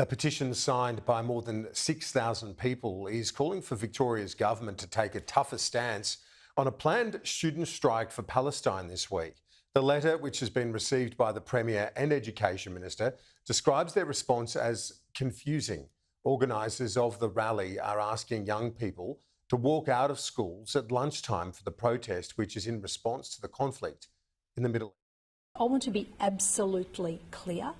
A petition signed by more than 6,000 people is calling for Victoria's government to take a tougher stance on a planned student strike for Palestine this week. The letter, which has been received by the Premier and Education Minister, describes their response as confusing. Organisers of the rally are asking young people to walk out of schools at lunchtime for the protest, which is in response to the conflict in the Middle East. I want to be absolutely clear.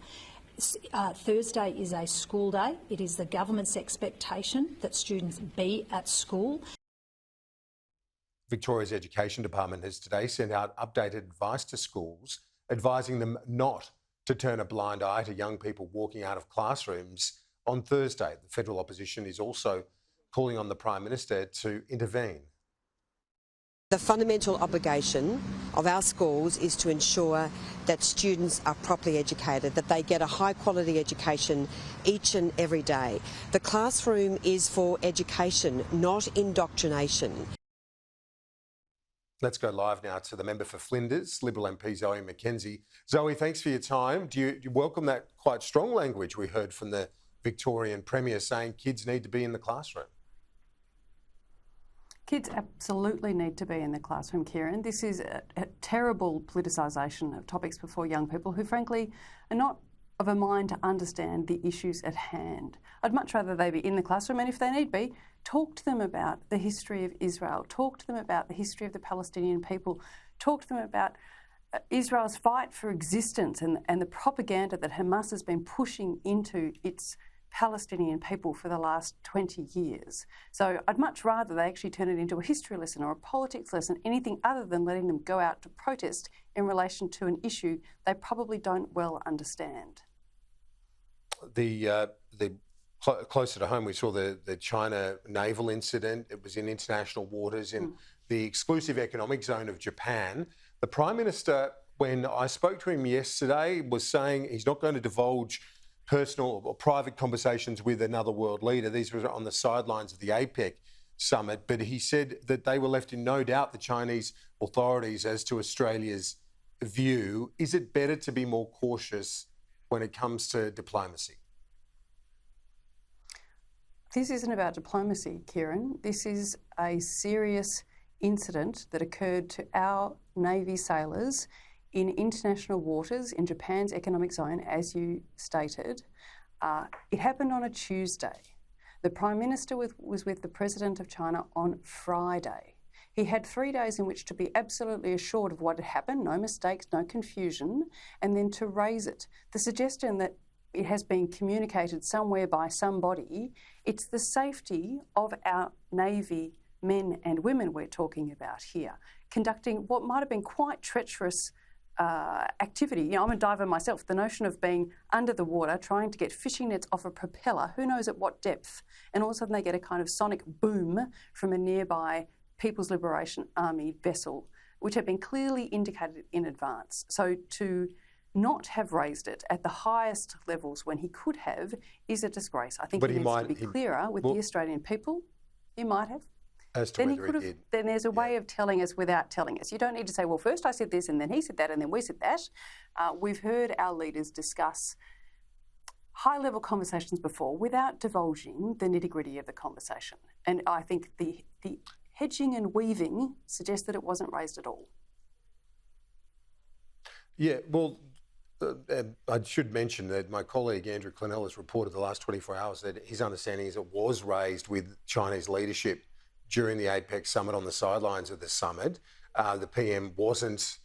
Thursday is a school day. It is the government's expectation that students be at school. Victoria's Education Department has today sent out updated advice to schools, advising them not to turn a blind eye to young people walking out of classrooms on Thursday. The federal opposition is also calling on the Prime Minister to intervene. The fundamental obligation of our schools is to ensure that students are properly educated, that they get a high-quality education each and every day. The classroom is for education, not indoctrination. Let's go live now to the member for Flinders, Liberal MP Zoe McKenzie. Zoe, thanks for your time. Do you welcome that quite strong language we heard from the Victorian Premier saying kids need to be in the classroom? Kids absolutely need to be in the classroom, Kieran. This is a terrible politicisation of topics before young people who, frankly, are not of a mind to understand the issues at hand. I'd much rather they be in the classroom, and if they need be, talk to them about the history of Israel, talk to them about the history of the Palestinian people, talk to them about Israel's fight for existence and the propaganda that Hamas has been pushing into its Palestinian people for the last 20 years. So I'd much rather they actually turn it into a history lesson or a politics lesson, anything other than letting them go out to protest in relation to an issue they probably don't well understand. Closer to home, we saw the China naval incident. It was in international waters in the exclusive economic zone of Japan. The Prime Minister, when I spoke to him yesterday, was saying he's not going to divulge personal or private conversations with another world leader. These were on the sidelines of the APEC summit, but he said that they were left in no doubt, the Chinese authorities, as to Australia's view. Is it better to be more cautious when it comes to diplomacy? This isn't about diplomacy, Kieran. This is a serious incident that occurred to our Navy sailors in international waters in Japan's economic zone, as you stated. It happened on a Tuesday. The Prime Minister was with the President of China on Friday. He had 3 days in which to be absolutely assured of what had happened, no mistakes, no confusion, and then to raise it. The suggestion that it has been communicated somewhere by somebody, it's the safety of our Navy men and women we're talking about here, conducting what might have been quite treacherous activity. You know, I'm a diver myself. The notion of being under the water, trying to get fishing nets off a propeller, who knows at what depth, and all of a sudden they get a kind of sonic boom from a nearby People's Liberation Army vessel, which had been clearly indicated in advance. So to not have raised it at the highest levels when he could have is a disgrace. I think he needs to be clearer with the Australian people. He might have. As to whether he did. Then there's a way of telling us without telling us. You don't need to say, well, first I said this and then he said that and then we said that. We've heard our leaders discuss high-level conversations before without divulging the nitty-gritty of the conversation. And I think the hedging and weaving suggests that it wasn't raised at all. Yeah, well, I should mention that my colleague Andrew Clennell has reported the last 24 hours that his understanding is it was raised with Chinese leadership during the APEC summit on the sidelines of the summit. The PM wasn't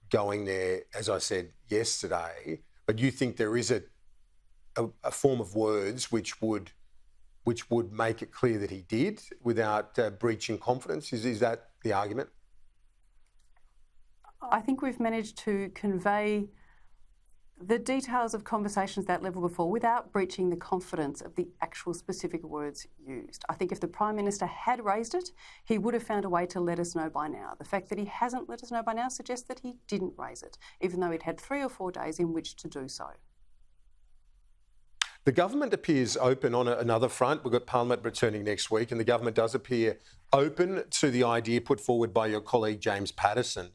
going there, as I said yesterday, but you think there is a form of words which would make it clear that he did without breaching confidence? Is that the argument? I think we've managed to convey the details of conversations at that level before without breaching the confidence of the actual specific words used. I think if the Prime Minister had raised it, he would have found a way to let us know by now. The fact that he hasn't let us know by now suggests that he didn't raise it, even though he'd had 3 or 4 days in which to do so. The government appears open on another front. We've got Parliament returning next week, and the government does appear open to the idea put forward by your colleague James Patterson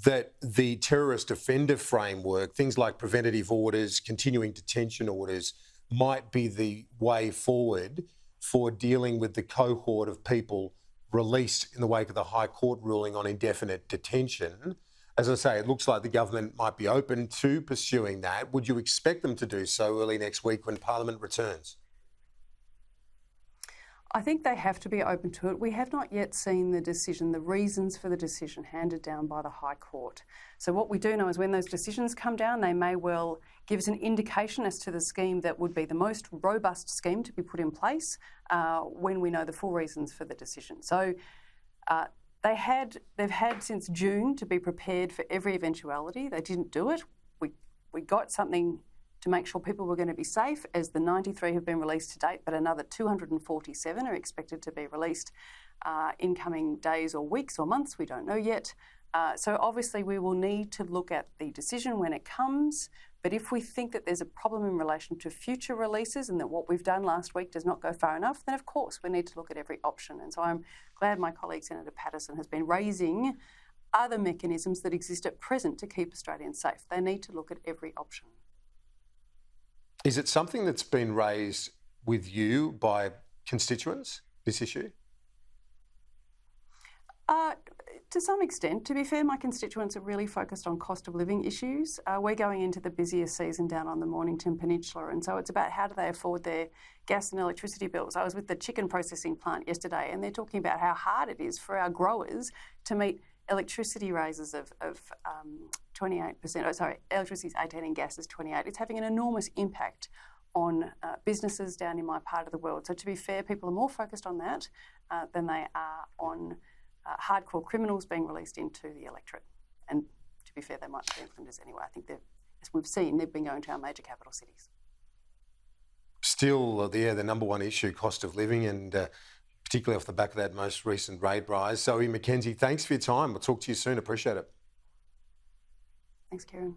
that the terrorist offender framework, things like preventative orders, continuing detention orders, might be the way forward for dealing with the cohort of people released in the wake of the High Court ruling on indefinite detention. As I say, it looks like the government might be open to pursuing that. Would you expect them to do so early next week when Parliament returns? I think they have to be open to it. We have not yet seen the decision, the reasons for the decision handed down by the High Court. So what we do know is when those decisions come down, they may well give us an indication as to the scheme that would be the most robust scheme to be put in place when we know the full reasons for the decision. So they've had since June to be prepared for every eventuality. They didn't do it. We got something to make sure people were going to be safe, as the 93 have been released to date, but another 247 are expected to be released in coming days or weeks or months. We don't know yet. So obviously we will need to look at the decision when it comes, but if we think that there's a problem in relation to future releases and that what we've done last week does not go far enough, then of course we need to look at every option. And so I'm glad my colleague Senator Patterson has been raising other mechanisms that exist at present to keep Australians safe. They need to look at every option. Is it something that's been raised with you by constituents, this issue? To some extent. To be fair, my constituents are really focused on cost of living issues. We're going into the busiest season down on the Mornington Peninsula, and so it's about how do they afford their gas and electricity bills. I was with the chicken processing plant yesterday, and they're talking about how hard it is for our growers to meet electricity raises of 28%. Electricity is 18 and gas is 28. It's having an enormous impact on businesses down in my part of the world. So to be fair, people are more focused on that than they are on hardcore criminals being released into the electorate. And to be fair, they might be offenders anyway. I think as we've seen, they've been going to our major capital cities. Still, the number one issue, cost of living, and particularly off the back of that most recent rate rise. Zoe McKenzie, thanks for your time. We'll talk to you soon. Appreciate it. Thanks, Kieran.